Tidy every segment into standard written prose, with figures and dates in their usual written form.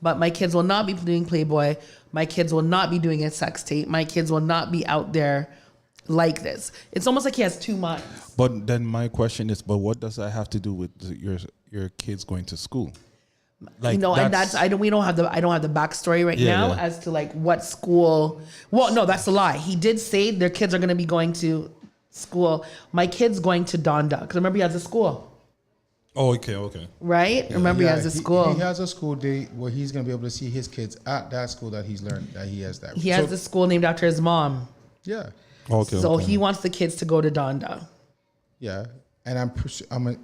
But my kids will not be doing Playboy. My kids will not be doing a sex tape. My kids will not be out there like this. It's almost like he has two minds. But then my question is, but what does that have to do with your kids going to school? Like, you know, and that's I don't have the backstory right now as to like what school. Well, no, that's a lie. He did say their kids are going to be going to school. My kid's going to Donda because remember he has a school. Oh, okay. Right? Yeah, remember he has a school. He has a school day where he's going to be able to see his kids at that school that he's learned that he has that. He has a school named after his mom. Yeah. Okay. So he wants the kids to go to Donda. Yeah. And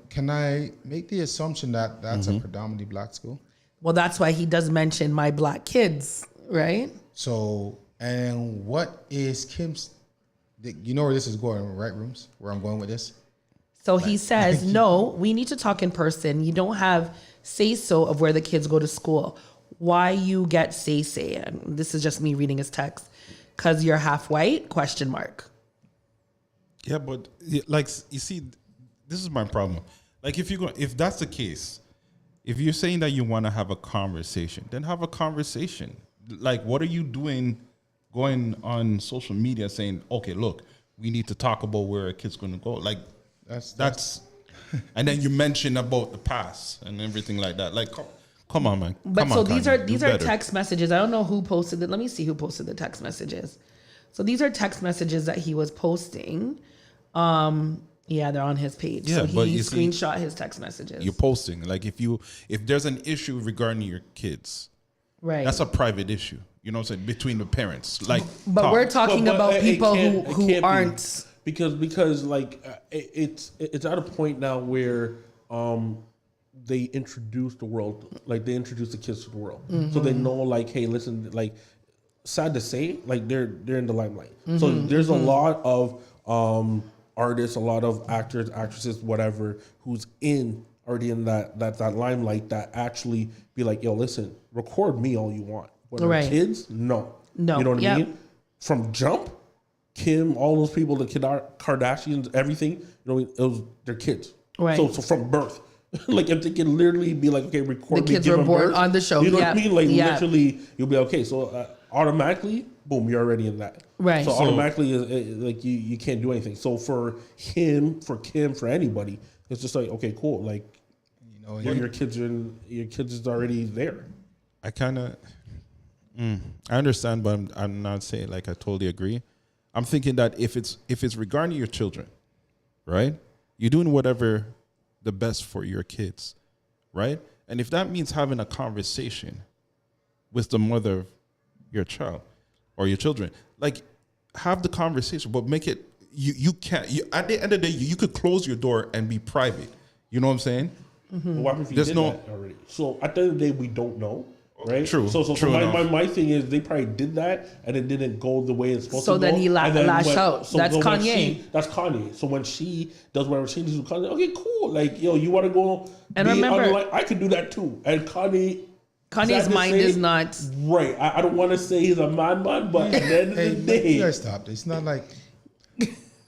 can I make the assumption that that's a predominantly black school? Well, that's why he does mention my black kids, right? So, and what is Kim's, you know where this is going, right, Rooms? Where I'm going with this? So he says, no, we need to talk in person. You don't have say-so of where the kids go to school. Why you get say-say? And this is just me reading his text. Because you're half white, question mark. Yeah, but like, you see, this is my problem. Like if that's the case, if you're saying that you want to have a conversation, then have a conversation. Like, what are you doing going on social media saying, okay, look, we need to talk about where a kid's going to go? Like, that's and then you mention about the past and everything like that. Like, come on, man. But so these are text messages. I don't know who posted it. Let me see who posted the text messages. So these are text messages that he was posting. Yeah, they're on his page. Yeah, so he screenshot his text messages. You're posting. Like if there's an issue regarding your kids, right? That's a private issue. You know what I'm saying? Between the parents. Like, but we're talking about people who aren't. Because like it's at a point now where they introduce the world, like they introduce the kids to the world, so they know like, hey, listen, like, sad to say, like they're in the limelight. So there's a lot of artists, a lot of actors, actresses, whatever, who's already in that limelight that actually be like, yo, listen, record me all you want. But our kids, no, you know what I mean? From jump. Kim, all those people, the Kardashians, everything, you know, it was their kids. Right. So from birth. Like, if they can literally be like, okay, record the kids were born on the show. You know what I mean? Like, literally, you'll be okay. So automatically, boom, you're already in that. Right. So automatically, like, you can't do anything. So for him, for Kim, for anybody, it's just like, okay, cool. Like, you know, your kids is already there. I kind of, I understand, but I'm not saying like I totally agree. I'm thinking that if it's regarding your children, right? You're doing whatever the best for your kids, right? And if that means having a conversation with the mother of your child or your children, like, have the conversation, but make it, you can't, at the end of the day, you could close your door and be private. You know what I'm saying? Mm-hmm. What if you did that already? So at the end of the day, we don't know. Right. True. So true my thing is they probably did that and it didn't go the way it's supposed to go. So then he lashed out. So that's Kanye. That's Kanye. So when she does whatever she needs to Kanye, okay, cool. Like, yo, you want to go? And remember, I could do that too. And Kanye's mind is not right. I don't want to say he's a madman, but at the end of the day, you guys stop. It's not like.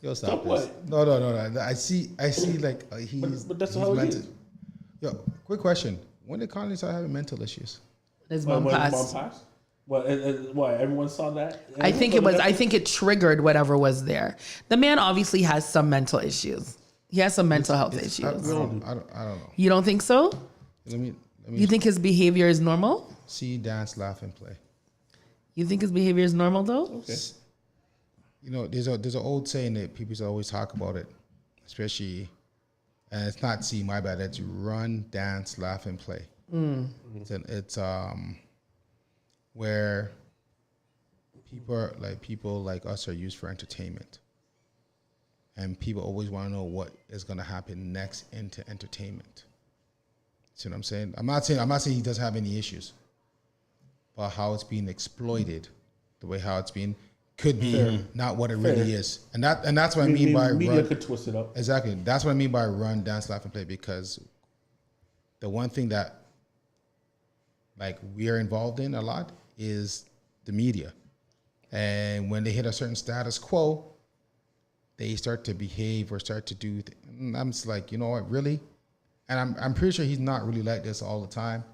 Yo, stop this. No. I see. Like he's. But that's how it is. Yo, quick question. When did Kanye start having mental issues? His mom passed. What? Everyone saw that. I think it triggered whatever was there. The man obviously has some mental issues. He has some mental health issues. I don't know. You don't think so? Let me. You think his behavior is normal? See, dance, laugh, and play. You think his behavior is normal though? Okay. You know, there's an old saying that people always talk about it, especially, and it's not see my bad. It's run, dance, laugh, and play. It's where people like us are used for entertainment, and people always want to know what is going to happen next into entertainment. See what I'm saying? I'm not saying he doesn't have any issues, but how it's being exploited, the way how it's being could be not what it really is, and that's what I mean by media run. Could twist it up. Exactly, that's what I mean by run, dance, laugh, and play. Because the one thing that like we are involved in a lot is the media, and when they hit a certain status quo, they start to behave or start to do. I'm just like, you know what, really, and I'm pretty sure he's not really like this all the time,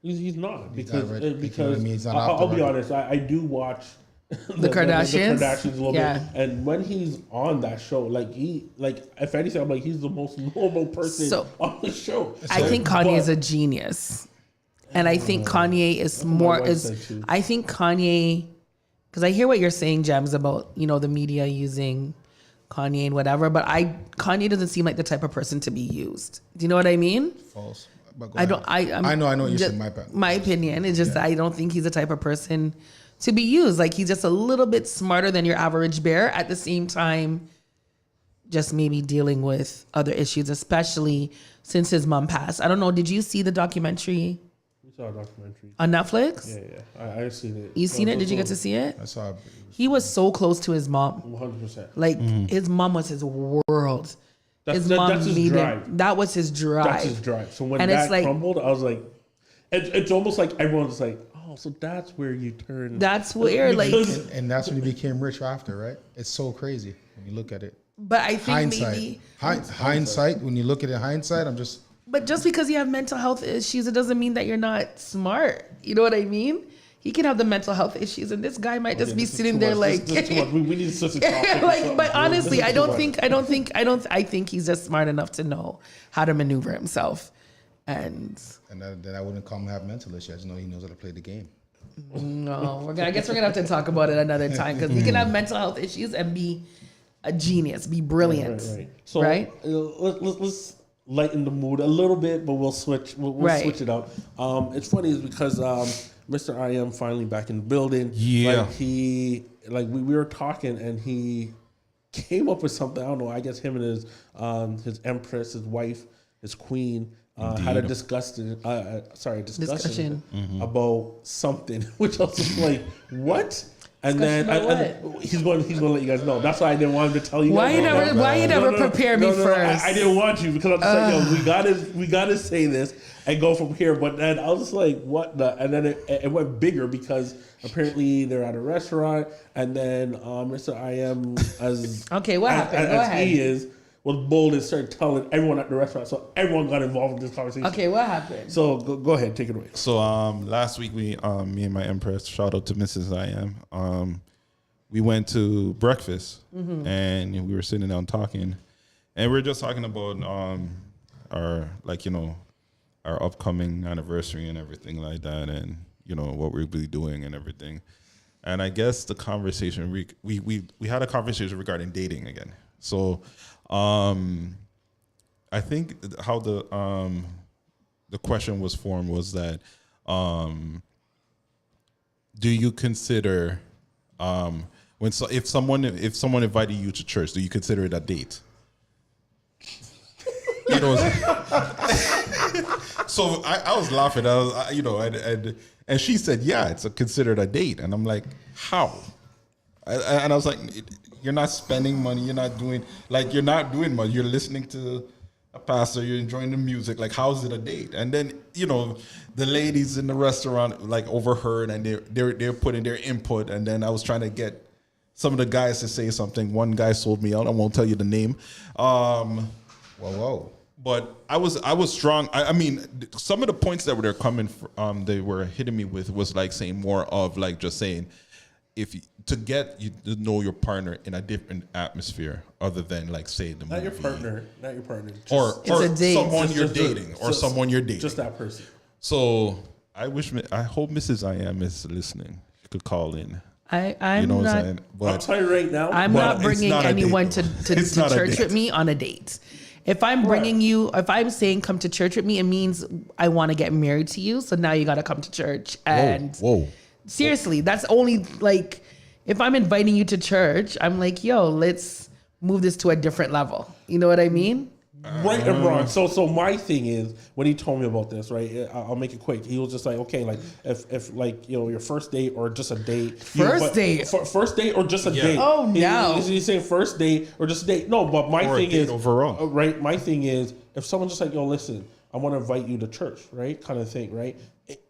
He's not He's because not rich. because You know what I mean? He's not I'll off the be record. honest. I do watch The Kardashians? the Kardashians a little Yeah. bit, and when he's on that show, like if anything, I'm like he's the most normal person So- on the show. I think Kanye But- is a genius, and I think Kanye is my more wife is. said too. I think Kanye, because I hear what you're saying, Gems, about the media using Kanye and whatever, but Kanye doesn't seem like the type of person to be used. Do you know what I mean? False. But go I don't. ahead. I know what you just, said. My bad. My opinion is just that I don't think he's the type of person to be used. Like, he's just a little bit smarter than your average bear. At the same time, just maybe dealing with other issues, especially since his mom passed. I don't know. Did you see the documentary We saw a documentary. on Netflix? Yeah. I've seen it. You seen it? Did you get to see it? I saw. He was so close to his mom. 100%. Like, his mom was his world. That's his needed- drive. That was his drive. That's his drive. So when And that it's like- crumbled, I was like, it's almost like everyone's like, oh, so that's where you turn. That's where, like, Because- And that's when he became rich after, right? It's so crazy when you look at it. but I think Hindsight. maybe, Hindsight. When you look at it, hindsight. I'm just. but just because you have mental health issues, it doesn't mean that you're not smart. You know what I mean? He can have the mental health issues, and this guy might just be This is sitting too there much. like, This is too much. We need to switch the topic or like. something. But honestly, This is I too much. I think he's just smart enough to know how to maneuver himself, and Then I wouldn't call him have mental issues. I just know he knows how to play the game. no, I guess we're gonna have to talk about it another time because we can have mental health issues and be a genius, be brilliant, Right. So right? let's lighten the mood a little bit, but we'll switch. We'll Right. switch it up. It's funny is because Mr. I am finally back in the building. Yeah. We were talking and he came up with something. I don't know. I guess him and his empress, his wife, his queen. Had a discussion Discussion. about something, which I was just like, "What?" And then Discussion and he's going to let you guys know. That's why I didn't want him to tell you. Why guys. you never prepare me first? I didn't want you because I'm just like, yo, we gotta say this and go from here. But then I was just like, what the? And then it went bigger because apparently they're at a restaurant, and then Mr. I am as Okay, what happened? Go as ahead. he is was bold and started telling everyone at the restaurant, so everyone got involved in this conversation. Okay, what happened? So go ahead, take it away. So last week me and my empress, shout out to Mrs. I am, we went to breakfast and we were sitting down talking, and we were just talking about our our upcoming anniversary and everything like that, and what we'll be doing and everything. And I guess the conversation we had a conversation regarding dating again. So I think how the question was formed was that do you consider if someone invited you to church, do you consider it a date? So I was laughing. And she said, "Yeah, it's considered a date." And I'm like, "How?" And I was like, "You're not spending money. You're not doing much. You're listening to a pastor. You're enjoying the music. Like, how is it a date?" And then the ladies in the restaurant like overheard, and they're putting their input. And then I was trying to get some of the guys to say something. One guy sold me out. I won't tell you the name. Whoa. But I was strong. I mean, some of the points that were coming, they were hitting me with was like saying more of like just saying, to get you to know your partner in a different atmosphere other than like say the Not movie. not your partner. or It's a date. someone you're Just- dating or just- someone you're dating. Just that person. So I hope Mrs. I am is listening. She could call in. I'm You know what not. I'm saying? I'll But tell you right now. I'm But not it's bringing not a date, anyone though. to It's not a church date. with me on a date. If I'm bringing you, if I'm saying come to church with me, it means I want to get married to you. So now you got to come to church. And whoa. seriously, that's only like, if I'm inviting you to church, I'm like, yo, let's move this to a different level. You know what I mean? Right and wrong. So my thing is when he told me about this, right? I'll make it quick. He was just like, okay, like if like your first date or just a date, First date? first date or just a Yeah. date. Oh, no. He's saying first date or just a date. No, but my Or a thing date is overall. right. My thing is if someone's just like, yo, listen, I want to invite you to church, right? Kind of thing, right?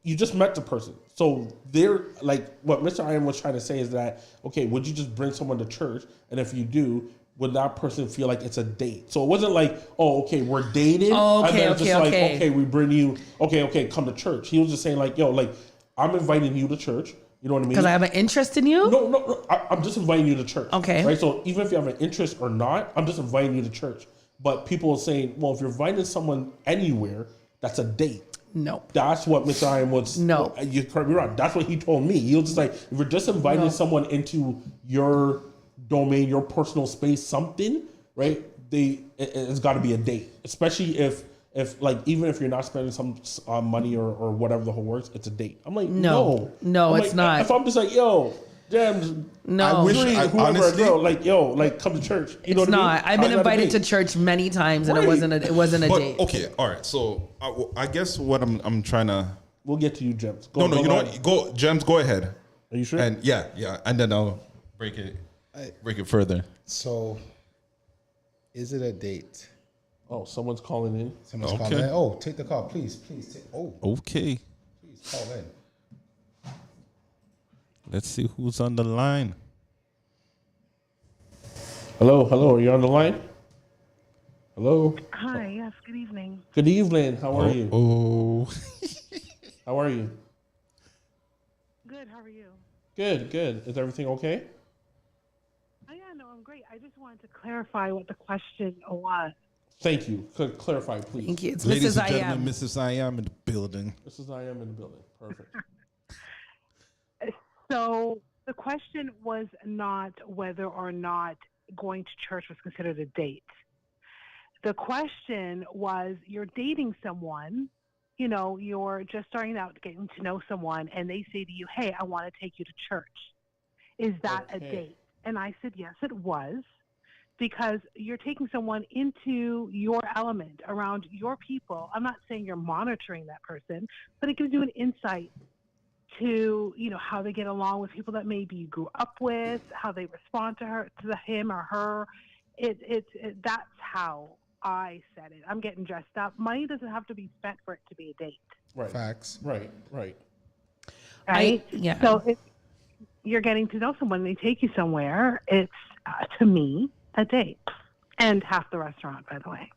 You just met the person, so they're like what Mr. Iron was trying to say is that okay, would you just bring someone to church, and if you do, would that person feel like it's a date? So it wasn't like, oh, okay, we're dating. Oh, okay, and then okay, just like, okay. okay, we bring you, okay, come to church. He was just saying like, yo, like, I'm inviting you to church. You know what I mean? Because I have an interest in you? No. I'm just inviting you to church. Okay. Right? So even if you have an interest or not, I'm just inviting you to church. But people are saying, well, if you're inviting someone anywhere, that's a date. No. That's what Mr. Iron was. No. You correct me wrong. That's what he told me. He was just like, if you're just inviting someone into your domain, your personal space, something, right? It's got to be a date, especially if like, even if you're not spending some money or whatever the whole works, it's a date. I'm like, no, I'm it's like, not. If I'm just like, yo, Gems, No. I wish Three, I whoever, honestly, girl, like, yo, like, come to church. You know It's what I not. mean? I've been How's that a invited to date? church many times, and Right. it wasn't a But date. okay, all right. So I guess what I'm trying to. We'll get to you, Gems. No, you know ahead. what? Go, Gems. Go ahead. Are you sure? And yeah, and then I'll break it further. so is it a date? Oh, someone's calling in. Someone's Okay. calling in. Oh, take the call, please. Take, Okay, please call in. let's see who's on the line. Hello. Are you on the line? Hello. Hi, yes, good evening. Good evening. How are you? Oh, How are you? Good, how are you? Good. Is everything okay? Oh, yeah, no, I'm great. I just wanted to clarify what the question was. Thank you. Could clarify, please. Thank you. It's ladies Mrs. and gentlemen, I am. Mrs. I am in the building. This is I am in the building. Perfect. So the question was not whether or not going to church was considered a date. The question was, you're dating someone, you know, you're just starting out getting to know someone, and they say to you, hey, I want to take you to church. Is that a Okay. date? And I said, yes, it was. Because you're taking someone into your element, around your people. I'm not saying you're monitoring that person, but it gives you an insight to, you know, how they get along with people that maybe you grew up with, how they respond to him or her. That's how I said it. I'm getting dressed up. Money doesn't have to be spent for it to be a date, Right. Facts. Right. right? Yeah. So if you're getting to know someone, they take you somewhere, it's, to me, a date. And half the restaurant, by the way.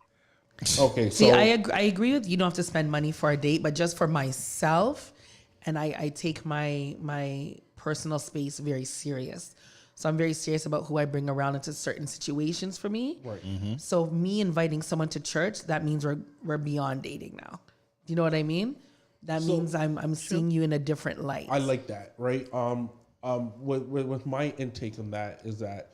Okay. So See, I agree with you. Don't have to spend money for a date, but just for myself, and I take my personal space very serious. So I'm very serious about who I bring around into certain situations for me. Right. So me inviting someone to church, that means we're beyond dating now. Do you know what I mean? That means I'm seeing you in a different light. I like that. Right. With my intake on that is that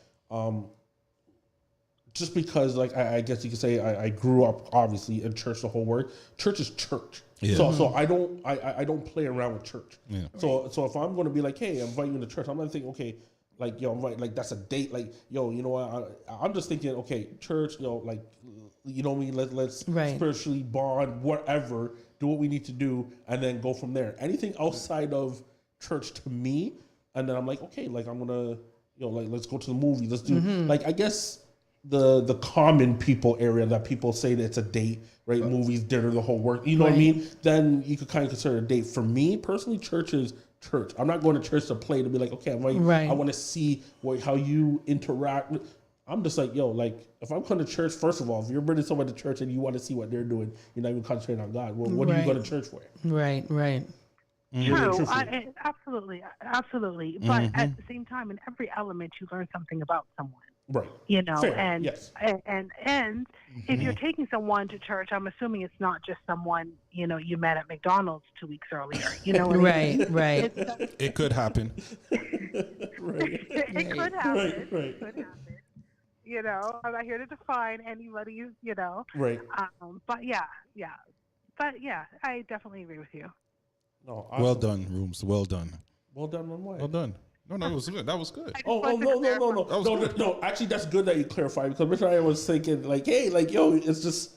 just because, like, I guess you could say I grew up obviously in church the whole word. Church is church. Yeah. So I don't play around with church. Yeah. So if I'm going to be like, hey, I'm inviting you to church, I'm not thinking, okay, like, yo, like that's a date. Like, yo, you know what? I'm just thinking, okay, church, yo, like, you know me, let's Right. spiritually bond, whatever, do what we need to do, and then go from there. Anything outside of church to me, and then I'm like, okay, like I'm gonna, yo, like let's go to the movie, let's do, like, I guess the common people area that people say that it's a date, right? Movies, dinner, the whole work. You know what I mean? Then you could kind of consider it a date. For me personally, church is church. I'm not going to church to play to be like, okay, Right. I want to see how you interact. I'm just like, yo, like if I'm coming to church, first of all, if you're bringing someone to church and you want to see what they're doing, you're not even concentrating on God. Well, what are you Right. going to church for? Right. True. truthfully. Absolutely. But at the same time, in every element, you learn something about someone. Right. You know, Fair, and yes. and if you're taking someone to church, I'm assuming it's not just someone, you know, you met at McDonald's 2 weeks earlier. You know what I mean? Right. It could happen. It could happen. Right. It could happen. You know, I'm not here to define anybody's, you know. Right. But I definitely agree with you. No. Well awesome. done, Rooms. Well done. Well done on what? Well done. No, that was good. That was good. No. Actually, that's good that you clarify because Mr. I was thinking like, hey, like, yo, it's just,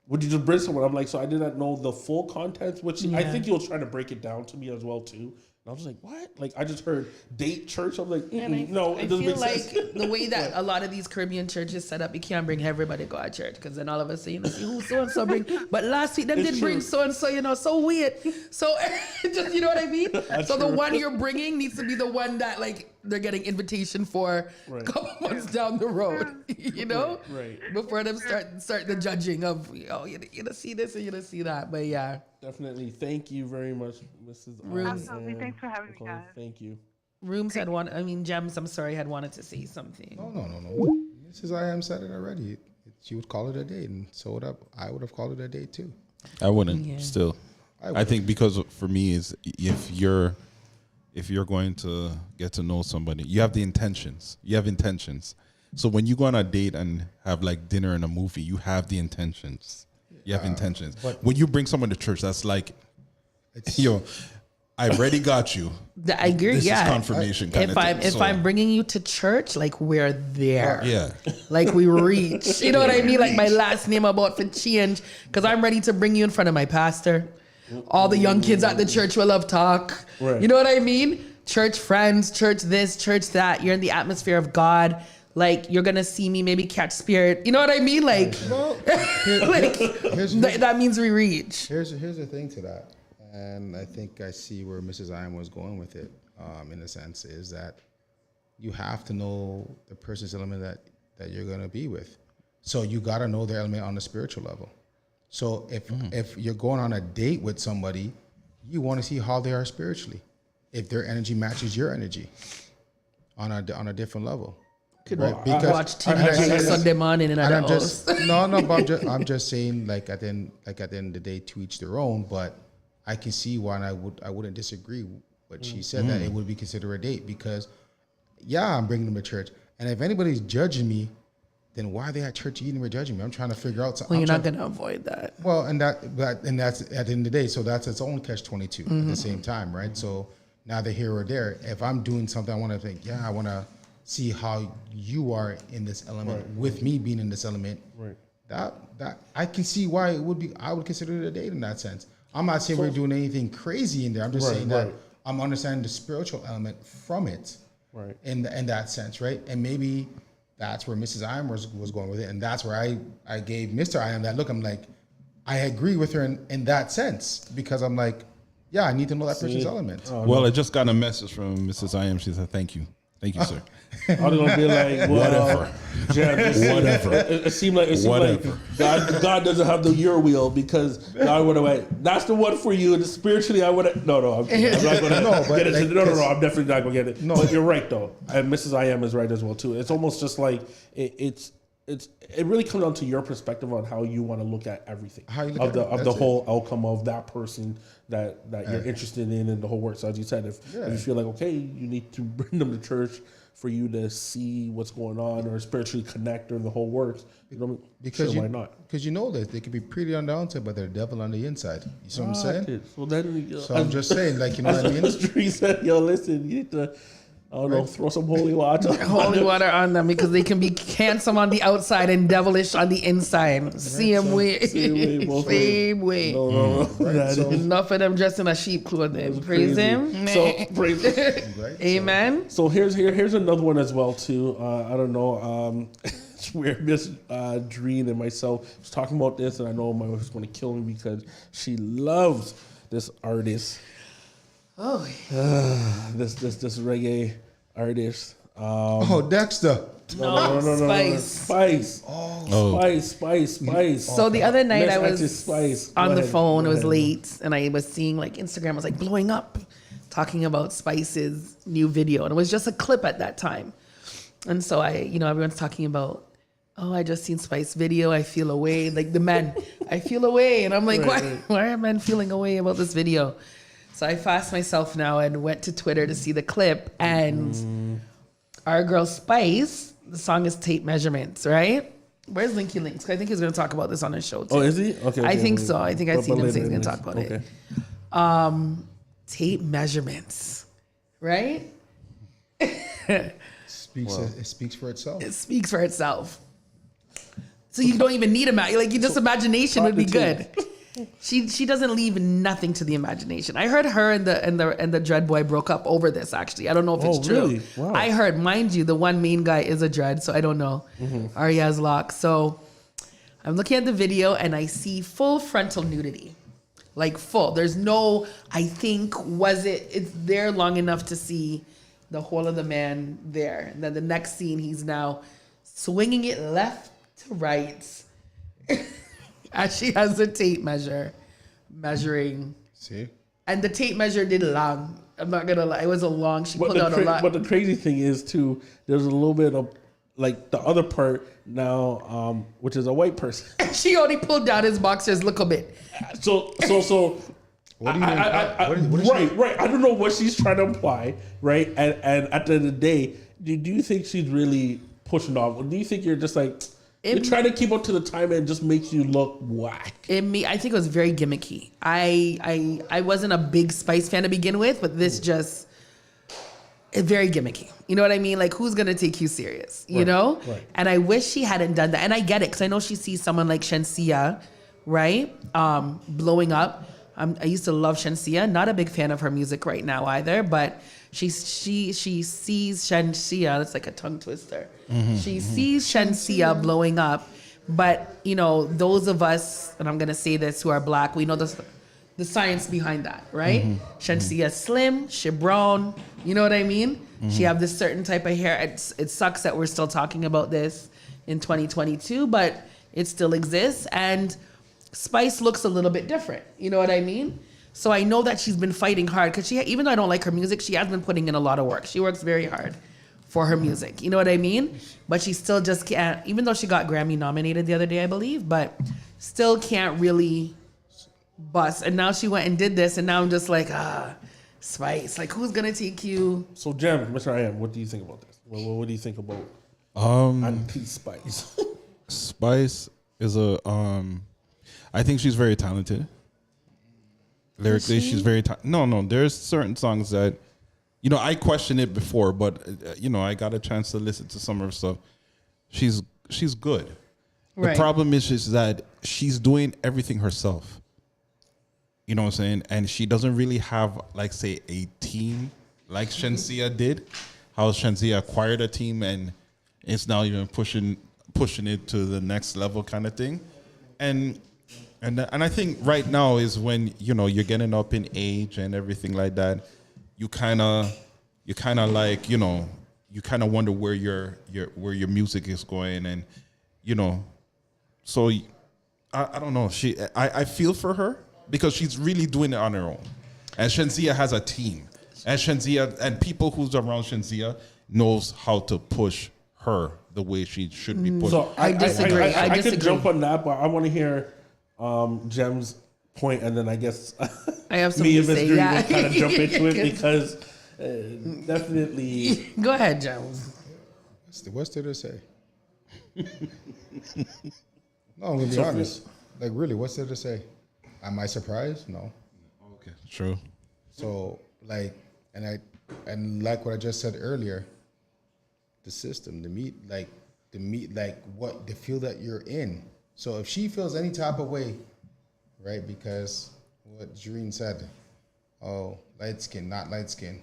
would you just bring someone? I'm like, so I did not know the full contents, which I think he was trying to break it down to me as well too. And I was like, what? Like, I just heard date church. I'm like, no, I it doesn't feel make like sense. the way that a lot of these Caribbean churches set up, you can't bring everybody to go to church because then all of a sudden, you know, see who so and so bring. But last week, them It's didn't bring true. so and so, you know, so weird. So just, you know what I mean? So the true. one you're bringing needs to be the one that like they're getting invitation for a couple months down the road, you know? Right. Before them start the judging of, oh, you're gonna see this and you're gonna see that. But yeah. Definitely. Thank you very much, Mrs. Absolutely. Thanks for having me, Nicole. guys. Thank you. Gems, I'm sorry, had wanted to say something. No. Mrs. I am said it already. She would call it a date, and so would I would have called it a date too. I wouldn't. Yeah. Still, I would've. think because for me is if you're going to get to know somebody, you have the intentions. You have intentions. So when you go on a date and have like dinner and a movie, you have the intentions. You have intentions. but- When you bring someone to church, that's like, It's, yo, I already got you. I agree. This Yeah. is confirmation. Kind If of I'm thing. if So, I'm bringing you to church, like we're there. yeah, Like we reach. You know what I mean? Like my last name about to change because I'm ready to bring you in front of my pastor. All the young kids at the church will love talk. Right. You know what I mean? Church friends, church this, church that. You're in the atmosphere of God. Like you're gonna see me maybe catch spirit. You know what I mean? Like, like that means we reach. here's the thing to that, and I think I see where Mrs. Iron was going with it. In a sense, is that you have to know the person's element that you're gonna be with. So you gotta know their element on the spiritual level. So if you're going on a date with somebody, you want to see how they are spiritually. If their energy matches your energy on a different level. Could Right, watch TV and I say this- Sunday morning in and a I'm house. just but I'm just saying like at the end of the day, to each their own. But I can see why, and I wouldn't disagree with what she said that it would be considered a date because I'm bringing them to church, and if anybody's judging me, then why are they at church eating or judging me? I'm trying to figure out something. Well, you're not gonna avoid that. Well, and that's at the end of the day. So that's its own catch-22 at the same time, right? So neither here or there. If I'm doing something, I want to think, I want to see how you are in this element with me being in this element. Right. That I can see why it would be. I would consider it a date in that sense. I'm not saying we're doing anything crazy in there. I'm just saying that I'm understanding the spiritual element from it. Right. In that sense, right? And maybe that's where Mrs. I am was going with it, and that's where I gave Mr. I am that look. I'm like, I agree with her in that sense because I'm like, I need to know that person's element. Well, I just got a message from Mrs. I am. She said, "Thank you, sir." I was gonna be like, well, Whatever. Yeah, Whatever. It seemed like Whatever. God doesn't have the your wheel because God would have went. That's the one for you. And spiritually, I would have. No, I'm not gonna get into. No. I'm definitely not gonna get it. No. But you're right though, and Mrs. I am is right as well too. It's almost just like it really comes down to your perspective on how you want to look at everything. How you look at it, the that's whole outcome of that person that you're interested in and the whole work. So as you said, if you feel like okay, you need to bring them to church for you to see what's going on or spiritually connect or the whole works. Because why not? Because you know that they could be pretty on the outside, but they're devil on the inside. You see what I'm saying? So then, So I'm just saying, like, you know what I mean? As Dree said, yo, listen, you need to, I don't know, throw some holy water. Holy water on them because they can be handsome on the outside and devilish on the inside. Same way. both Same way. No. That So- is Enough of them dressed in a sheep clothing. Praise crazy. him. So praise. Right? Amen. So here's another one as well too. I don't know. It's weird. Miss Dreen and myself was talking about this, and I know my wife's going to kill me because she loves this artist. Oh, This reggae artist. Dexter. no, Spice. Spice. So the other night Let's I actually was Spice. on Go the ahead. phone. Go It was ahead. late, and I was seeing like Instagram was like blowing up, talking about Spice's new video, and it was just a clip at that time. And so everyone's talking about, oh, I just seen Spice video. I feel away, like the men. I feel away, and I'm like, why are men feeling away about this video? So I fast myself now and went to Twitter to see the clip, and our girl Spice, the song is Tape Measurements, right? Where's Linky Links? 'Cause I think he's going to talk about this on his show too. Oh, is he? Okay. I think wait. so. I think I've But seen him later say he's going in to this. talk about it. Tape measurements, right? It speaks for itself. It speaks for itself. So you don't even need a map. Like, your just imagination would be the good. She doesn't leave nothing to the imagination. I heard her and the Dread Boy broke up over this. Actually, I don't know if it's true. Really? Wow. I heard, mind you, the one main guy is a Dread, so I don't know. Arya's lock. So I'm looking at the video and I see full frontal nudity, like full. There's no. I think it's there long enough to see the whole of the man there. And then the next scene, he's now swinging it left to right. As she has the tape measure measuring. See? And the tape measure did long. I'm not gonna lie. It was a long. She pulled out a lot. But the crazy thing is too, there's a little bit of like the other part now, which is a white person. She only pulled down his boxers. Look a bit. So. What do you mean? Right. I don't know what she's trying to imply, right? And at the end of the day, do you think she's really pushing off? Or do you think you're just like you're trying to keep up to the time and it just makes you look whack? I think it was very gimmicky. I wasn't a big Spice fan to begin with, but this just very gimmicky. You know what I mean? Like, who's gonna take you serious? You know? Right. And I wish she hadn't done that. And I get it because I know she sees someone like Shensia, right, blowing up. I used to love Shensia. Not a big fan of her music right now either, but she sees Shensia. That's like a tongue twister. She sees Shensia blowing up, but you know, those of us, and I'm gonna say this, who are black, we know the science behind that, right? Shensia slim, she brown. You know what I mean? She have this certain type of hair. It sucks that we're still talking about this in 2022, but it still exists. And Spice looks a little bit different. You know what I mean? So I know that she's been fighting hard because even though I don't like her music, she has been putting in a lot of work. She works very hard for her music. You know what I mean? But she still just can't, even though she got Grammy nominated the other day, I believe, but still can't really bust. And now she went and did this, and now I'm just like, Spice, like, who's gonna take you? So, Jem, Mr. I Am, what do you think about this? What do you think about Auntie Spice? Spice is I think she's very talented. Lyrically, she's very no. There's certain songs that, you know, I questioned it before, but you know, I got a chance to listen to some of her stuff. She's good. Right. The problem is that she's doing everything herself. You know what I'm saying? And she doesn't really have, like, say, a team like Shensia did. How Shensia acquired a team and it's now even pushing it to the next level kind of thing. And I think right now is when, you know, you're getting up in age and everything like that. You kind of like, you know, you kind of wonder where your music is going, and you know, so I don't know. I feel for her because she's really doing it on her own, and Shensia has a team, and Shensia and people who's around Shensia knows how to push her the way she should be pushed. So I disagree. I could jump on that, but I want to hear Jem's point, and then I guess I have me and something to Miss say. Drew Yeah. will kind of jump into it because definitely. Go ahead, Jones. What's there to say? No, I'm gonna be honest. Like, really, what's there to say? Am I surprised? No. Okay, true. So, like, and like what I just said earlier, the system, the meat, like what the field that you're in. So if she feels any type of way, right, because what Jareen said, oh, light skin, not light skin.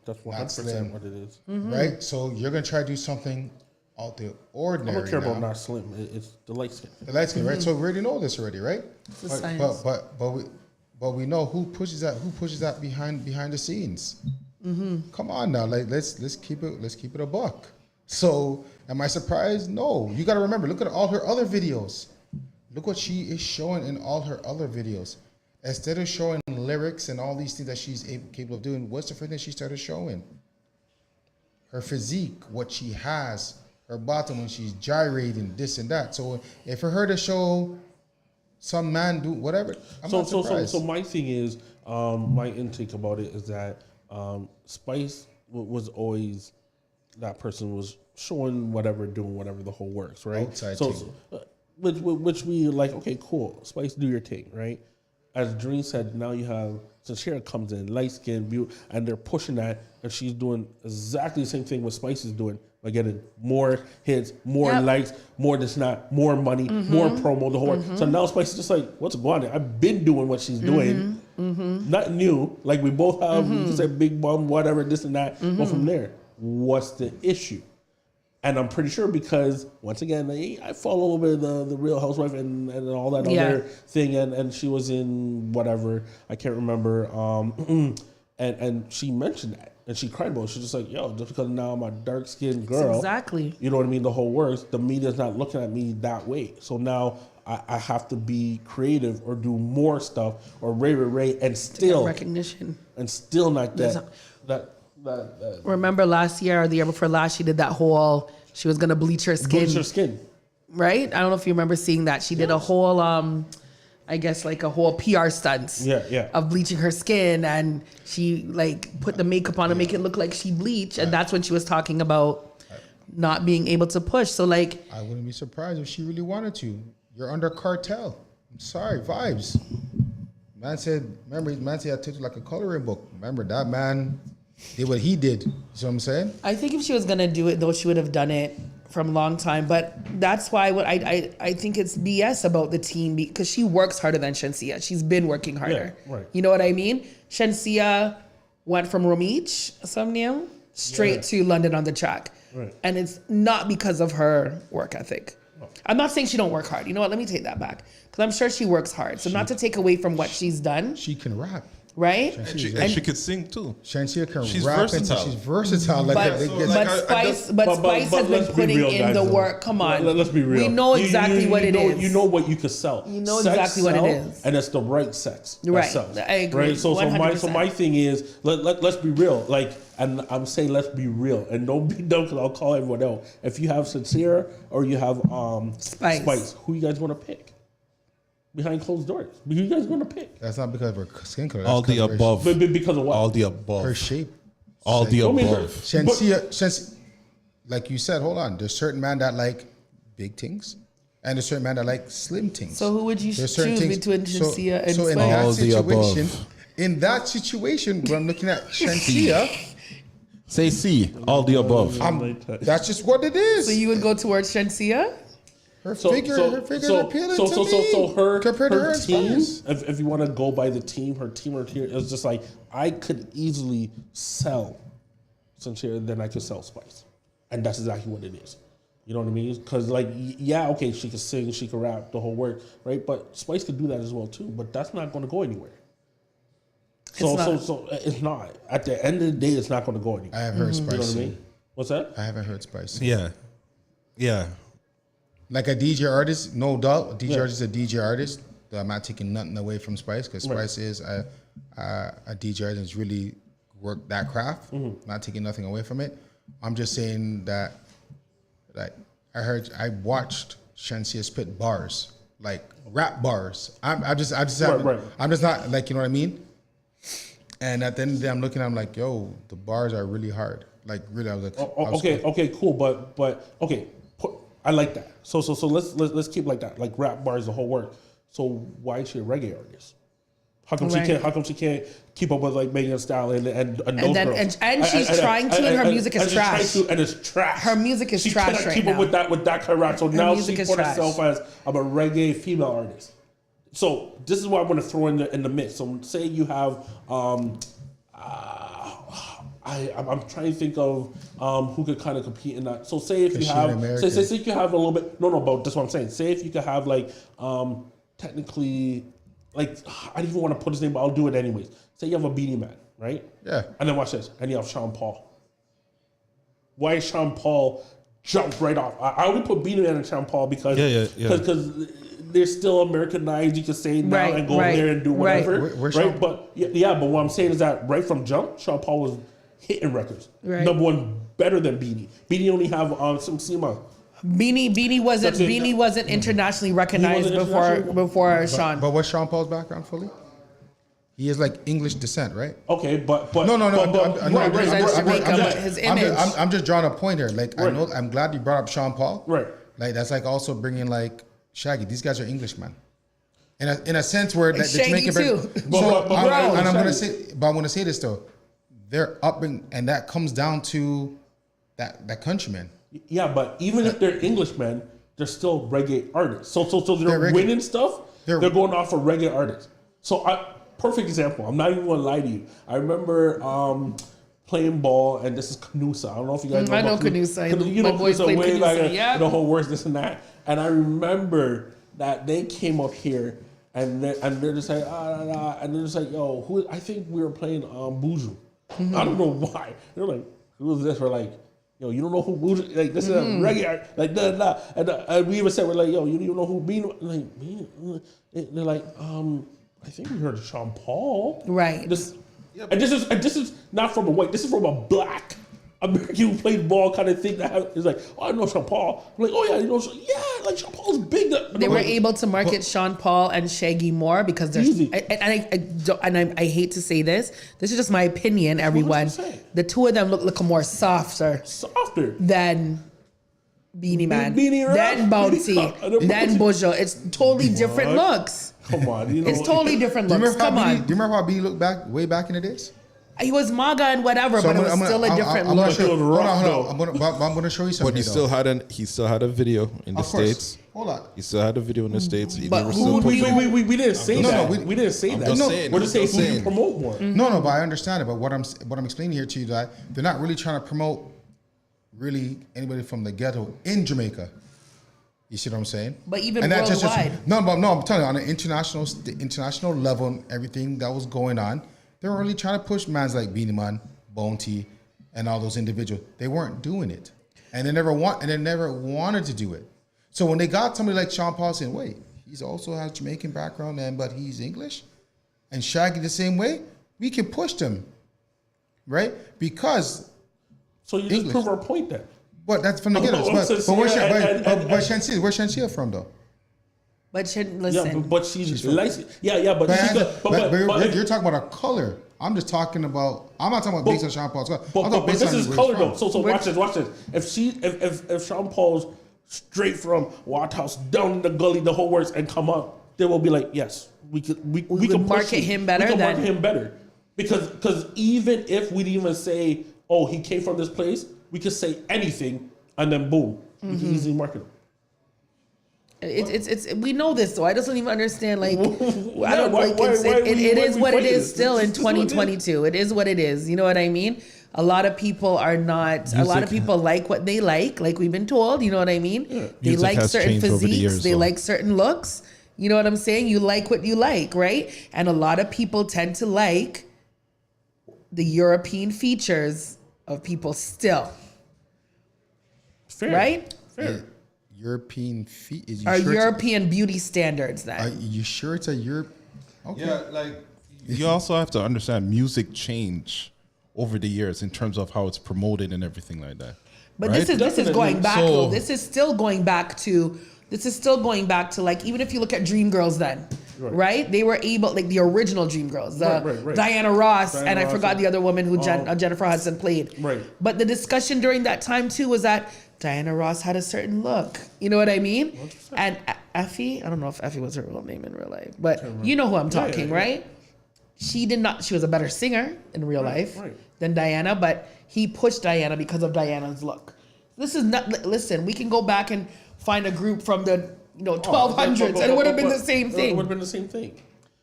That's 100% what it is. Right? So you're going to try to do something out the ordinary. I don't care now. about not slim. It's the light skin. The light skin, right? So we already know this already, right? It's a science. But we know who pushes that behind the scenes. Come on now, like let's keep it a buck. So am I surprised? No. You got to remember. Look at all her other videos. Look what she is showing in all her other videos. Instead of showing lyrics and all these things that she's capable of doing, what's the first thing she started showing? Her physique, what she has, her bottom when she's gyrating, this and that. So if for her to show some man do whatever, I'm not surprised. So my thing is, my intake about it is that Spice was always, that person was showing whatever, doing whatever, the whole works, right? Outside which we like, okay, cool, Spice, do your thing, right? as Dream said, now you have Sincere comes in, light skin, and they're pushing that, and she's doing exactly the same thing what Spice is doing by getting more hits, more likes, more this not, more money, more promo, the whole. So now Spice is just like, what's going on? I've been doing what she's doing, nothing new. Like we both have, we can say big bum, whatever, this and that. But from there, what's the issue? And I'm pretty sure because once again, I follow a little bit of the Real Housewife and all that other thing, and she was in whatever, I can't remember, and she mentioned that. And she cried about it. She's just like, yo, just because now I'm a dark-skinned girl. Exactly. You know what I mean? The whole works. The media's not looking at me that way. So now I have to be creative or do more stuff or Ray, and still recognition. And still not get that. Remember last year or the year before last, she did that whole, she was going to bleach her skin. Bleach her skin. Right? I don't know if you remember seeing that. She did a whole, I guess like a whole PR stunts of bleaching her skin, and she like put the makeup on to make it look like she bleached, and that's when she was talking about not being able to push. So like, I wouldn't be surprised if she really wanted to. You're under cartel. I'm sorry, vibes. Man said he had to like a coloring book. Remember that man did what he did. You see what I'm saying? I think if she was gonna do it though, she would have done it from a long time. But that's why I think it's BS about the team, because she works harder than Shensia. She's been working harder. Yeah, right. You know what I mean? Shensia went from Romich, some name, straight to London on the Track. Right. And it's not because of her work ethic. No. I'm not saying she don't work hard. You know what? Let me take that back. Because I'm sure she works hard. So not to take away from what she's done. She can rap. Right? And she could sing too. Shensia can she's rap. Versatile. She's versatile. But Spice has been putting in the work. Come on. Let's be real. We know exactly what it is. You know what you could sell. You know exactly what it is. And it's the right sex. Right. Sells, I agree. Right? So my thing is, let's be real. Like, and I'm saying let's be real. And don't be dumb, because I'll call everyone else. If you have Sincere or you have Spice, who you guys want to pick? Behind closed doors. Who you guys going to pick? That's not because of her skin color. All the above. But because of what? All the above. Her shape. All the above. Shensia, like you said, hold on. There's certain men that like big things, and there's certain men that like slim things. So who would you choose between Shensia and Spice? In that situation, when I'm looking at Shensia, say C. All the above. That's just what it is. So you would go towards Shensia? Her figure is appealing to me. So her team, Spice. if you want to go by the team, her team is just like, I could easily sell Sincere, then I could sell Spice. And that's exactly what it is. You know what I mean? Because like, yeah, okay, she could sing, she could rap, the whole work, right? But Spice could do that as well too. But that's not going to go anywhere. So it's not. At the end of the day, it's not going to go anywhere. I have heard Spice. You know what I mean? What's that? I haven't heard Spice. Yeah. Like a DJ artist, no doubt. A DJ artist is a DJ artist. I'm not taking nothing away from Spice, because Spice is a DJ artist that's really worked that craft. Not taking nothing away from it. I'm just saying that, like, I watched Shensia spit bars, like rap bars. I'm just not, like, you know what I mean? And at the end of the day, I'm looking, I'm like, yo, the bars are really hard. Like, really, I was like, okay, cool, but okay, I like that. So let's keep like that, like rap bars, the whole work. So why is she a reggae artist? How come she can't keep up with like Megan Thee Stallion and those girls? And she's trying to, and her music is trash. And it's trash. Her music is trash right now. She cannot keep up with that kind of rap. So now she put herself as I'm a reggae female artist. So this is what I want to throw in the mix. So say you have I'm trying to think of who could kind of compete in that. So say if you have say you have a little bit but that's what I'm saying. Say if you could have like technically, like, I don't even want to put his name, but I'll do it anyways. Say you have a Beanie Man, right? Yeah. And then watch this, and you have Sean Paul. Why is Sean Paul jumped right off? I only put Beanie Man and Sean Paul because they're still Americanized, you can say now, and go over there and do whatever. Right. But but what I'm saying is that right from jump, Sean Paul was hitting records. Right. Number one, better than Beanie. Beanie only have some SEMA. Beanie wasn't internationally recognized before Sean. But what's Sean Paul's background fully? He is like English descent, right? Okay, but no. His image. I'm just drawing a point here. Like, I know, I'm glad you brought up Sean Paul. Right. Like, that's like also bringing like Shaggy. These guys are Englishmen. in a sense where the Shaggy Jamaican. too. I'm gonna say this though, they're and that comes down to that countryman. Yeah, but even if they're Englishmen, they're still reggae artists. So they're winning stuff. They're going off of reggae artists. So perfect example. I'm not even gonna lie to you. I remember playing ball, and this is Canusa. I don't know if you guys know. I know Canusa. You know Canusa way back. Yeah. The whole words, this and that. And I remember that they came up here, and they're just like and they're just like, yo, who? I think we were playing Buju. Mm-hmm. I don't know why. They're like, who is this? We're like, yo, you don't know who Buju? Like this is a reggae art. Like da. And we even said, we're like, yo, you don't even know who Bean? Like Bean? They're like, I think we heard of Sean Paul. Right. And this is not from a white. This is from a black American who played ball kind of thing. That is like, oh, I know Sean Paul. I'm like, oh yeah, you know, like Sean Paul's big. They were able to market Sean Paul and Shaggy more because they're. Easy. I hate to say this. This is just my opinion. Everyone, 100%. the two of them look more softer than Beanie Man, then Bounty, then Bujo. It's totally different looks. Come on, you know, It's totally different looks. Come on. Do you remember how B looked way back in the days? He was MAGA and whatever, but it was still a different look. I'm going to show you something. But he still had a video in the States. Hold on. He still had a video in the States. But we didn't say that. We didn't say that. We're just saying who you promote more. No, but I understand it. But what I'm explaining here to you, that they're not really trying to promote really anybody from the ghetto in Jamaica. You see what I'm saying? But even and worldwide. No, I'm telling you, on an international level and everything that was going on, they were really trying to push mans like Beanie Man, Bounty, and all those individuals. They weren't doing it, and they never wanted to do it. So when they got somebody like Sean Paul saying, "Wait, he's also has Jamaican background, but he's English," and Shaggy the same way, we can push them, right? Because so you just prove our point then. But that's from the ghetto. Where's Shansia from though? But listen. Yeah, but she's licensed. Yeah, but you're talking about a color. I'm just talking about. I'm not talking about based on Sean Paul's color. But this is color though. So watch this. If Sean Paul's straight from Waterhouse down in the gully, the whole works, and come up, they will be like, yes, we can market him better. We can market him better because even if we didn't even say, oh, he came from this place, we could say anything, and then boom, we can easily market him. It's we know this though. I just don't even understand. Like, I don't like. It is what it is. Still in 2022, it is what it is. You know what I mean? A lot of people are not. A lot of people like what they like we've been told. You know what I mean? Yeah. They like certain physiques. They like certain looks. You know what I'm saying? You like what you like, right? And a lot of people tend to like the European features of people still. Fair. Right? Fair. European feet is European beauty standards. Then are you sure it's a Europe? Okay. Yeah, like you also have to understand music change over the years in terms of how it's promoted and everything like that. But right? this is going back though. This is still going back to like, even if you look at Dreamgirls then, right? They were able, like the original Dreamgirls, Diana Ross, and I forgot the other woman who Jennifer Hudson played. Right. But the discussion during that time too was that Diana Ross had a certain look. You know what I mean? 100%. And Effie, I don't know if Effie was her real name in real life, but you know who I'm talking, right? She was a better singer in real life than Diana, but he pushed Diana because of Diana's look. This is not, listen, we can go back and find a group from the 1200s and it would have been the same thing. It would have been the same thing.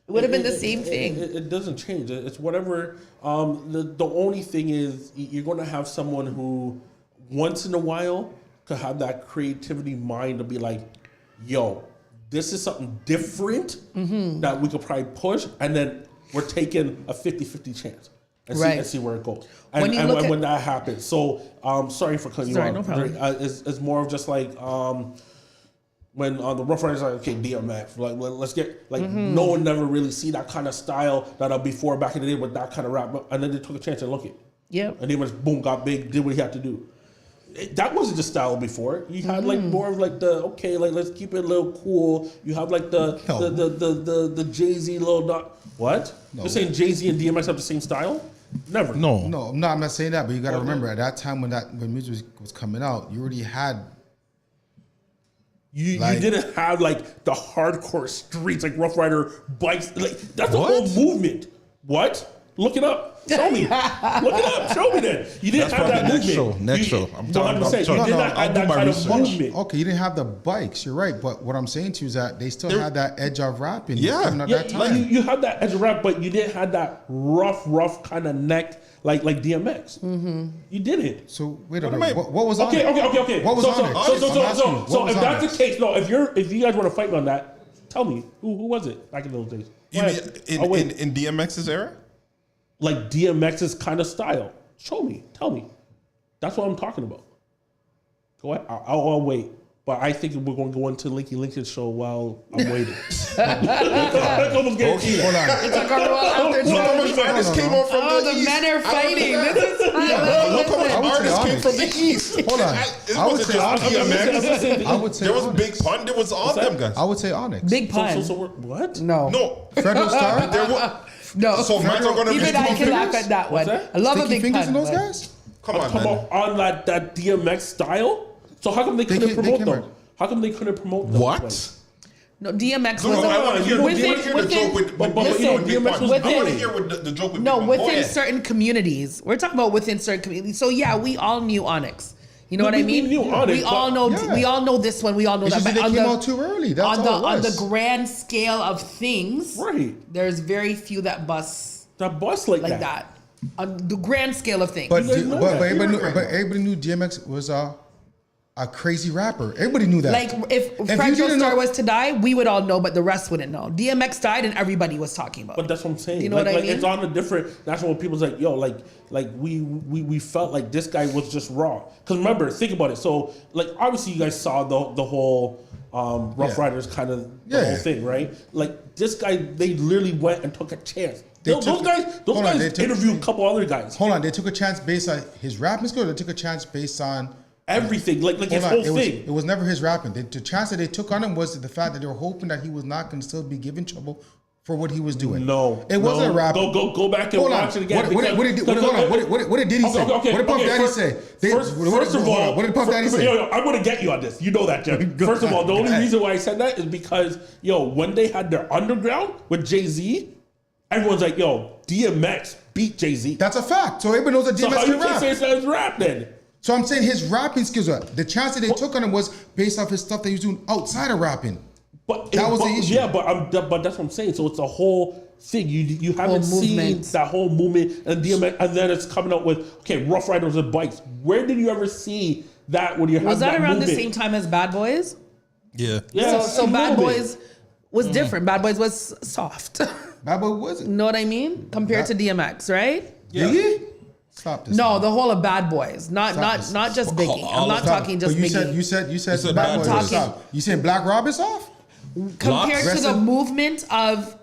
It would have been the same thing. It doesn't change. It's whatever. The only thing is you're going to have someone who once in a while could have that creativity mind to be like, yo, this is something different that we could probably push, and then we're taking a 50-50 chance and see where it goes. And when that happens. So sorry for cutting you off. No problem. It's more of just like when the Rough Riders are like, okay, DMX, like let's get like no one never really see that kind of style that before back in the day with that kind of rap, and then they took a chance and look it. Yeah. And then just boom, got big, did what he had to do. That wasn't the style before. You had like more of like let's keep it a little cool. You have like the Jay-Z little dot. What? No. You're saying Jay-Z and DMX have the same style? Never. No, I'm not saying that. But you got to remember, at that time when music was coming out, you already had You Like- didn't have like the hardcore streets, like Rough Rider bikes. Like that's What? a whole movement. What? Look it up. Show me. Look it up. Show me then. You didn't That's have that probably next movement. show. Next You- show. I'm talking- 100%. I'm You did talking- not I'll have do that my kind of research. movement. Okay, you didn't have the bikes. You're right, but what I'm saying to you is that they still had that edge of rapping. Yeah. coming at Yeah, that like time. you had that edge of rap, but you didn't have that rough kind of neck like DMX. You didn't. So wait a What am minute. I- What was on Okay. it? What was So- on so- it? so- I'm asking you, what So was if on that's it? the case, no. If you guys want to fight me on that, tell me who was it back in those days? You Go mean ahead. I'll wait. in DMX's era? Like DMX's kind of style. Show me. Tell me. That's what I'm talking about. Go ahead. I'll wait. But I think we're going to go into Linky Lincoln's show while I'm waiting. I almost guarantee Hold that. on. It's a girl out there. Look how much artists came on from Oh, the the east. men are fighting. This is Look how much I would say artists came honest. from the east. Hold on. It I would wasn't say just honest. DMX. I would say There was Onyx. Big Pun. There was all them guys. I would say Onyx. big pun. So what? No. No. Federal Star. There was, No. so mine are going to be Even I sticky can laugh fingers? at that one. What's that? I love a Sticky big fingers pun. in those but- guys. Come on, Come man. on that DMX style. So how come they couldn't they promote came them? out. How come they couldn't promote them? What? No, DMX No, was no, I want to hear, within, the joke with but Big you know, Pun. Big DMX Pun. was I want to within- hear with the joke with no, Big Pun. within Go ahead. certain communities. We're talking about within certain communities. So yeah, we all knew Onyx. You know what I we mean? knew Onyx, we all but- know. Yeah. We all know this one. We all know It's that. just But that they on came the out too early. That's on the all it on the was. grand scale of things, Right. there's very few that bust That bust like like that. On the grand scale of things. But, guys know that. everybody knew DMX was a crazy rapper. Everybody knew that. like if you Fredro didn't Starr know- was to die, we would all know, but the rest wouldn't know. DMX died, and everybody was talking about. But it. that's what I'm saying. You know like, what I like mean? it's on a different. That's when people's like, yo, like we felt like this guy was just raw. Because remember, think about it. So like obviously you guys saw the whole Rough Yeah. Riders kind of the Yeah. whole thing, right? Like this guy, they literally went and took a chance. They those took- guys hold on, they took- interviewed a couple other guys. Hold on, they took a chance based on his rapping skills. They took a chance based on Everything, like his hold on. whole thing. It was never his rapping. The chance that they took on him was the fact that they were hoping that he was not going to still be given trouble for what he was doing. No, it wasn't a rap. Go back and Hold on. watch it again. What did Diddy say? Okay, What did Puff okay, Daddy first- say? First of all, what did Puff Daddy say? Yo, I'm gonna get you on this. You know that, Jeff. First of all, the only reason why I said that is because when they had their underground with Jay-Z, everyone's like, yo, DMX beat Jay-Z. That's a fact. So everybody knows that So DMX how you can can't rap. say it's not his rap then? So I'm saying his rapping skills are the chance that they took on him was based off his stuff that he was doing outside of rapping. But That was the issue. Yeah, but that's what I'm saying. So it's a whole thing. You haven't Whole seen movement. that whole movement and DMX, and then it's coming out with Rough Riders with bikes. Where did you ever see that? When you have was that around movement? the same time as Bad Boys? Yeah. Yeah, So a Bad little bit. Boys was different. Bad Boys was soft. Bad Boy wasn't. Know what I mean? Compared to DMX, right? Did he? Stop this. No, man. the whole of Bad Boys, not this. not just Biggie. I'm not Stop. talking just But Biggie. you said said Bad Bad Boy. Boys. Stop. You saying Black Rob is off? compared to the Aggressive? movement of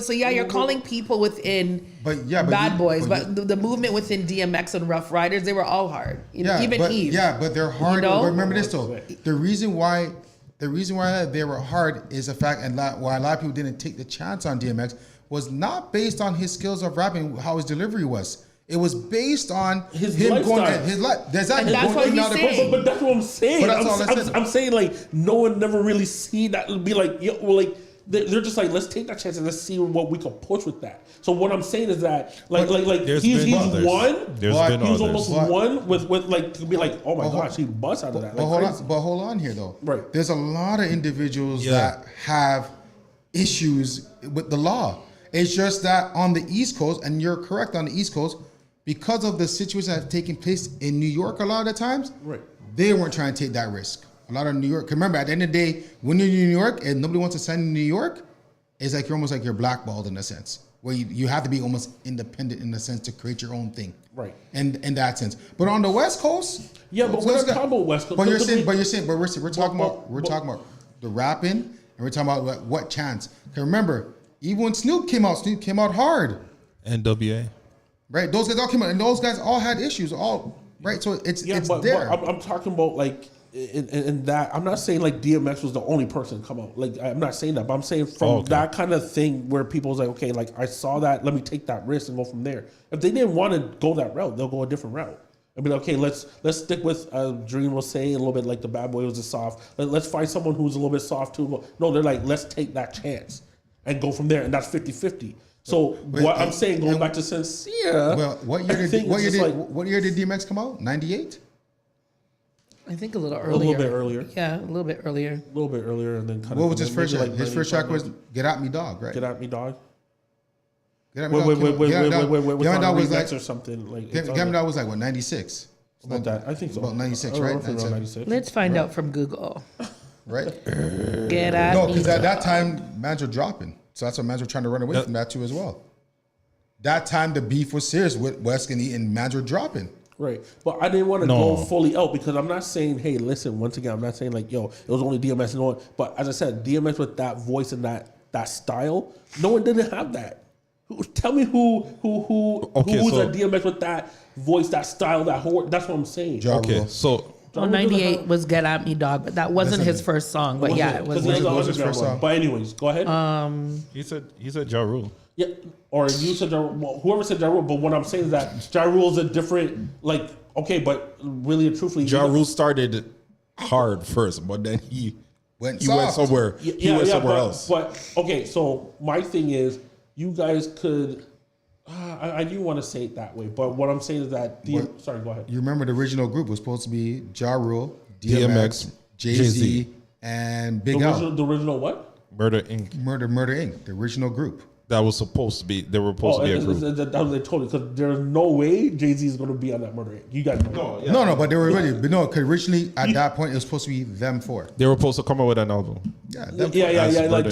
So yeah, you're calling people within But yeah, but Bad you- Boys, but but the movement within DMX and Rough Riders, they were all hard. Even but, Eve. Yeah, but they're hard. You know? But remember this though. The reason why they were hard is the fact, and why a lot of people didn't take the chance on DMX was not based on his skills of rapping, how his delivery was. It was based on His him lifestyle. going his life. And that's what he's saying. But that's what I'm saying. But that's all I said. I'm saying like no one never really see that. It'll be like they're just like, let's take that chance and let's see what we can push with that. So what I'm saying is that like There's he's been others. won. There's But been He was others. almost won with like to be like, oh my gosh, he busts out of that. But Like hold crazy. on, but hold on here though. Right. There's a lot of individuals Yeah. that have issues with the law. It's just that on the East Coast, and you're correct on the East Coast, because of the situations that have taken place in New York a lot of the times, Right. they weren't trying to take that risk. A lot of New York, 'cause remember, at the end of the day, when you're in New York and nobody wants to sign in New York, it's like you're almost like you're blackballed in a sense, where you have to be almost independent in a sense to create your own thing. Right. And in that sense. But on the West Coast, Yeah, but we're not talking about West Coast. But you're Because saying, we- but we're talking about the rapping, and we're talking about what chance. Because remember, even when Snoop came out hard, NWA. right? Those guys all came out, and those guys all had issues, all right. So it's but there. I'm talking about like in that. I'm not saying like DMX was the only person to come out. Like I'm not saying that, but I'm saying from that kind of thing where people's like, okay, like I saw that, let me take that risk and go from there. If they didn't want to go that route, they'll go a different route. and be like, okay, let's stick with Dream will say a little bit like the Bad Boy was a soft. Let's find someone who's a little bit soft too. No, they're like, let's take that chance and go from there, and that's 50-50. So what I'm saying, going back to Sincere. Well, what year did DMX come out? 98. I think a little earlier. A little bit earlier. Yeah, a little bit earlier. A little bit earlier, and then kind of. What was his first track? like His first track was "Get At Me, Dog," right? Get At Me, Dog. Get At Me, Dog. Wait. Get At Me, Dog was like like or something like. Get At Me, Dog was like what 96. About that, I think so. About 96, right? Around 96. Let's find out from Google. Right? Get at No, me. because at that time, mans were dropping. So that's what mans were trying to run away from that too as well. That time, the beef was serious with West and Eaton. Mans were dropping. Right, but I didn't want to go fully out because I'm not saying, hey, listen. Once again, I'm not saying like, yo, it was only DMX and all. But as I said, DMX with that voice and that style, no one didn't have that. Tell me who who's a DMX with that voice, that style, that whole. That's what I'm saying. Okay, so. 98 was Get At Me, Dog, but that wasn't his first song. But yeah, it was. What was his first song? But anyways, go ahead. He said Ja Rule. Yeah, or you said whoever said Ja Rule. But what I'm saying is that Ja Rule's a different, like, okay, but really and truthfully, Ja Rule started hard first, but then he went somewhere. He went somewhere else. But okay, so my thing is, you guys could. I do want to say it that way, but what I'm saying is that sorry, go ahead. You remember the original group was supposed to be Ja Rule, DMX, Jay-Z, and Big L. The original what? Murder Inc. Murder Inc. The original group. That was supposed to be. They were supposed to be a group. That was they told you because there's no way Jay-Z is going to be on that Murder Inc. You guys know. No, but they were ready. But no, because originally at that point it was supposed to be them four. They were supposed to come out with an album. Yeah. As Like Murder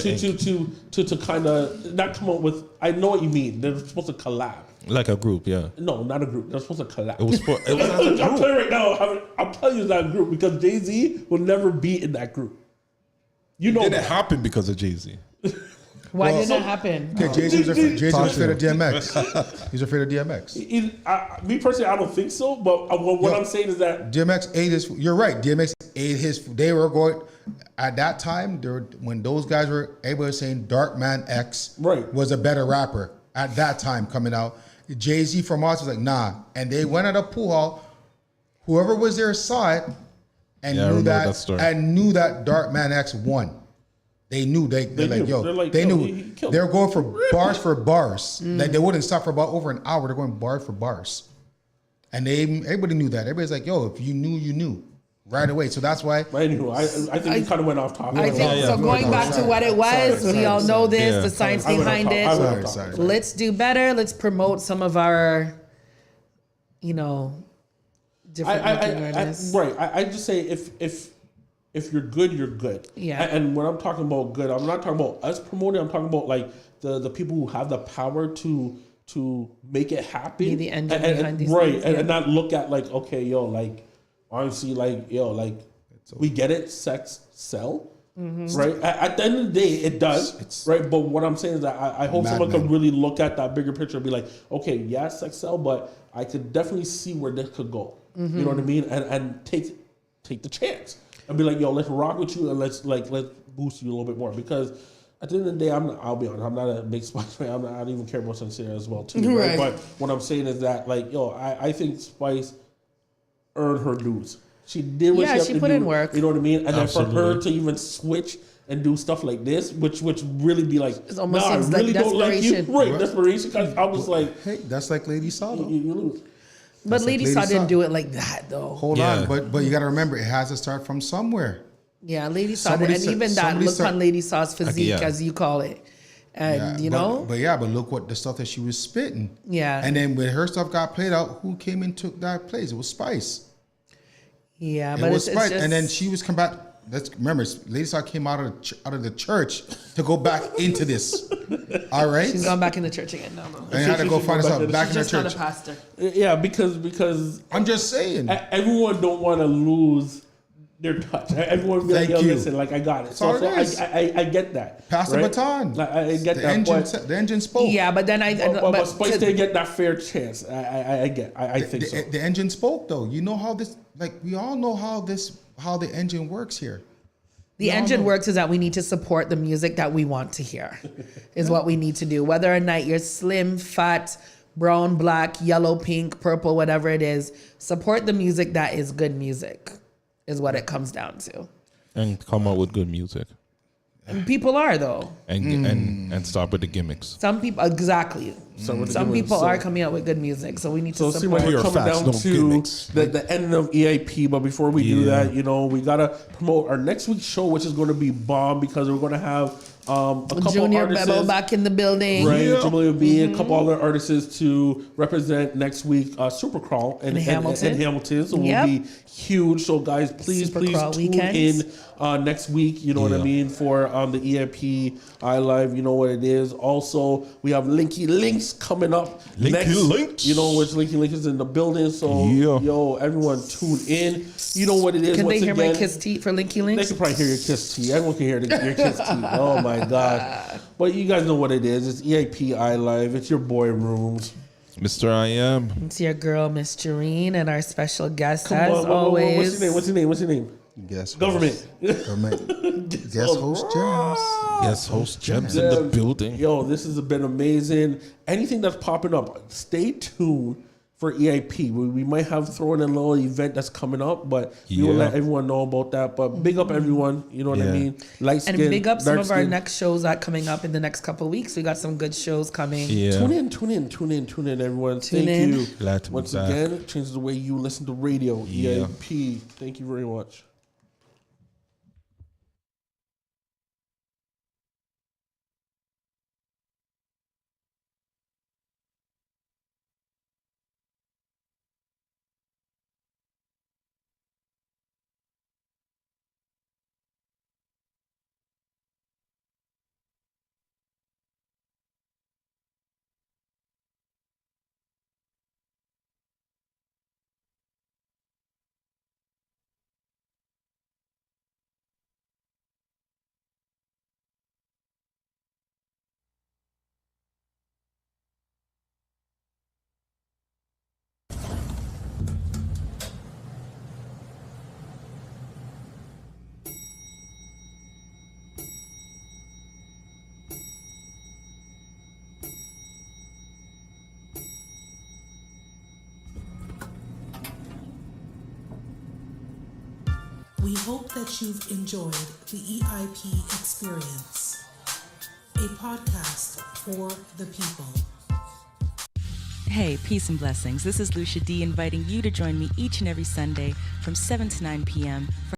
to kind of not come up with. I know what you mean. They're supposed to collab. Like a group, yeah. No, not a group. They're supposed to collab. It was as a group. I'm telling you right now. I'm telling you it's not a group because Jay-Z will never be in that group. You know It didn't happen because of Jay-Z. Why did that happen? Okay, Jay-Z was afraid of DMX. He's afraid of DMX. Me personally, I don't think so. But what I'm saying is that DMX ate his. You're right. DMX ate his. They were going at that time. When those guys were able to saying Dark Man X was a better rapper at that time coming out. Jay-Z from us was like nah, and they went at a pool hall. Whoever was there saw it and knew that Dark Man X won. They knew they like knew. They knew they were going for bars for bars. Like they wouldn't stop for about over an hour. They're going bar for bars, and everybody knew that. Everybody's like, yo, if you knew, you knew right away. So that's why. But anyway, I think we kind of went off topic. I think so. Going back to what it was, we all know this, the science behind it. Sorry. Let's do better. Let's promote some of our, different artists. Right. I just say if you're good, you're good. Yeah. And when I'm talking about good, I'm not talking about us promoting. I'm talking about like the people who have the power to make it happen. Be the engine behind these things, yeah. and not look at like, okay, yo, like honestly, like, yo, like we get it, sex sell. Mm-hmm. Right. At the end of the day, it does. Right. But what I'm saying is that I hope someone can really look at that bigger picture and be like, okay, yeah, sex sell, but I could definitely see where this could go. Mm-hmm. You know what I mean? And take the chance. And be like, yo, let's rock with you and let's boost you a little bit more because at the end of the day, I'll be honest, I'm not a big Spice fan. I don't even care about Sincere as well too. Right? But what I'm saying is that like, yo, I think Spice earned her dues. She did what she had to put do, in work. You know what I mean? And then for her to even switch and do stuff like this, which really be like, it almost I seems really like don't like you. desperation. Right, desperation. Because I was like, hey, that's like Lady Saw. You lose. But Lady Saw didn't do it like that though. Hold on, but you got to remember, it has to start from somewhere. Yeah, Lady Saw, and even that look on Lady Saw's physique, as you call it, and but look what the stuff that she was spitting. Yeah, and then when her stuff got played out, who came and took that place? It was Spice. Yeah, but it was Spice, just... and then she was come back. Let's remember, Lady Saw came out of the church to go back into this. All right, she's gone back in the church again. No. And had to go find herself back in the church. Not a pastor. Yeah, because I'm just saying, everyone don't want to lose their touch. Everyone be like, yo, listen, like I got it. So I get that. Pass the baton. Like, I get that. The engine spoke. Yeah, but then but Spice didn't get that fair chance. I think so. The engine spoke though. You know how this, like we all know how the engine works here. The engine works is that we need to support the music that we want to hear, is what we need to do. Whether or not you're slim, fat, brown, black, yellow, pink, purple, whatever it is. Support the music that is good music, is what it comes down to. And come out with good music. And people are, though. And stop with the gimmicks. Some people, exactly. Some people are coming out with good music, so we need to So it seems like support. we're coming down to the end of EIP, but before we do that, we gotta promote our next week's show, which is going to be bomb because we're going to have a couple Junior artists Bebo back in the building. right? Jamila B, a couple other artists to represent next week. Supercrawl in Hamilton, so we'll be huge. So guys, please tune in next week. You know what I mean, for the EIP iLive. You know what it is. Also, we have Linky Links coming up next. Links. You know which Linky Link is in the building. So yo, everyone tune in. You know what it is. Can Once they hear again, my kiss teeth for Linky Links? they can probably hear your kiss tea. Everyone can hear your kiss tea. Oh my god! But you guys know what it is. It's EIP iLive. It's your boy Rooms. Mr. I Am. It's your girl, Miss Jareen, and our special guest, always. What's your name? Guess Government. Guest host Gems. Yes, host Gems in the building. Yo, this has been amazing. Anything that's popping up, stay tuned for EIP. We might have thrown in a little event that's coming up, but we will let everyone know about that. But big up everyone, you know what I mean? Light skin, And big up some dark of our skin. next shows that coming up in the next couple of weeks. We got some good shows coming. Yeah. Tune in, everyone. Tune Thank in. you. Glad to be Once back. again, it changes the way you listen to radio. Yeah. EIP. Thank you very much. We hope that you've enjoyed the EIP experience, a podcast for the people. Hey, peace and blessings. This is Lucia D inviting you to join me each and every Sunday from 7 to 9 p.m. for